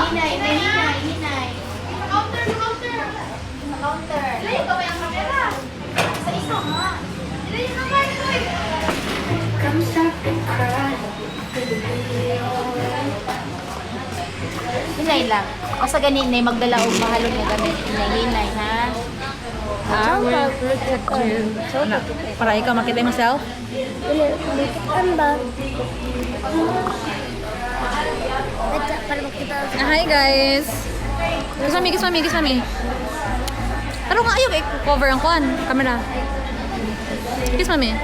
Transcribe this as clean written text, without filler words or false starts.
Hinay. Counter. Ilayin ko ba yung camera? Sa isa nga. Ilayin ka ba ito eh? Hinay lang. O sa ganinay, magdala og mahalong nga gamit. Hinay, ha? I will protect you. Para ikaw makita myself. Para makita. Hi guys. Kiss mami. Ano nga ayaw cover ang kuan camera. Kiss mami.